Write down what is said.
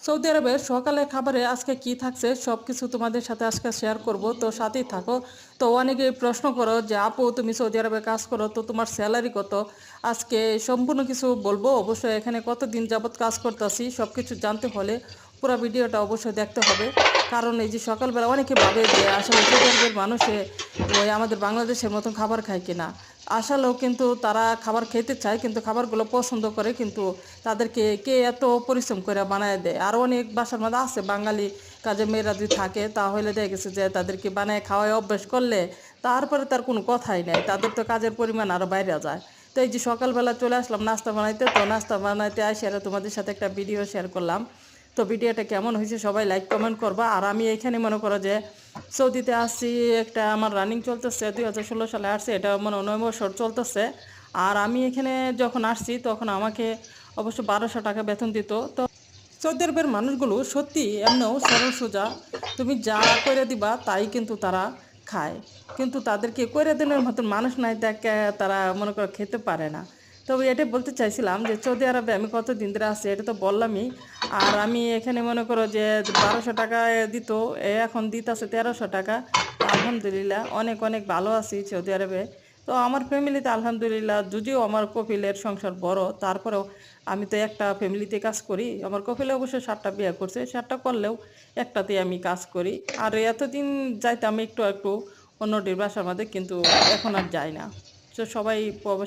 Saudi আরবের সকালের খাবারে আজকে কি থাকছে সব কিছু তোমাদের সাথে আজকে শেয়ার করব, তো সাথেই থাকো। তো অনেকে প্রশ্ন করো যে আপু তুমি সৌদি আরবে কাজ করো, তো তোমার স্যালারি কত? আজকে সম্পূর্ণ কিছু বলবো। অবশ্যই এখানে কতদিন যাবত কাজ করতেছি সব কিছু জানতে হলে পুরো ভিডিওটা অবশ্যই দেখতে হবে। কারণ এই যে সকালবেলা অনেকে ভাবে যে আসলে সৌদি আরবের মানুষে ওই আমাদের বাংলাদেশের মতন খাবার খায় কিনা। আসলেও কিন্তু তারা খাবার খেতে চায়, কিন্তু খাবারগুলো পছন্দ করে, কিন্তু তাদেরকে কে এত পরিশ্রম করে বানায় দেয়। আরও অনেক বাসার মধ্যে আছে বাঙালি কাজে মেয়েরা যদি থাকে তাহলে দেখা গেছে যে তাদেরকে বানায় খাওয়ায় অভ্যাস করলে তারপরে তার কোনো কথাই নাই, তাদের তো কাজের পরিমাণ আরও বাইরে যায়। তো এই যে সকালবেলা চলে আসলাম নাস্তা বানাইতে, তো নাস্তা বানাইতে আসে তোমাদের সাথে একটা ভিডিও শেয়ার করলাম। তো ভিডিওটা কেমন হয়েছে সবাই লাইক কমেন্ট করবা। আর আমি এখানে মনে করো যে সৌদিতে আসছি, একটা আমার রানিং চলতেছে 2016 সালে আসছি, এটা মানে 9 বছর চলতেছে। আর আমি এখানে যখন আসছি তখন আমাকে অবশ্য 1200 টাকা বেতন দিত। তো সৌদি আরবের মানুষগুলো সত্যি এমনও সরল সোজা, তুমি যা করে দিবা তাই কিন্তু তারা খায়। কিন্তু তাদেরকে করে দিনের মতন মানুষ নাই দেখে তারা মনে করো খেতে পারে না। তবে এটাই বলতে চাইছিলাম যে সৌদি আরবে আমি কত দিন ধরে আছি এটা তো বললামই। আর আমি এখানে মনে করো যে 1200 টাকা দিত, এখন দিতেছে 1300 টাকা। তো আলহামদুলিল্লাহ অনেক অনেক ভালো আছি সৌদি আরবে। তো আমার ফ্যামিলিতে আলহামদুলিল্লাহ, যদিও আমার কপিলের সংসার বড়, তারপরেও আমি তো একটা ফ্যামিলিতে কাজ করি। আমার কপিলে অবশ্য 7টা বিয়ে করছে, 7টা করলেও একটাতে আমি কাজ করি। আর এতদিন যাইতাম একটু একটু অন্যটির বাসার মধ্যে, কিন্তু এখন আর যাই না। তো সবাই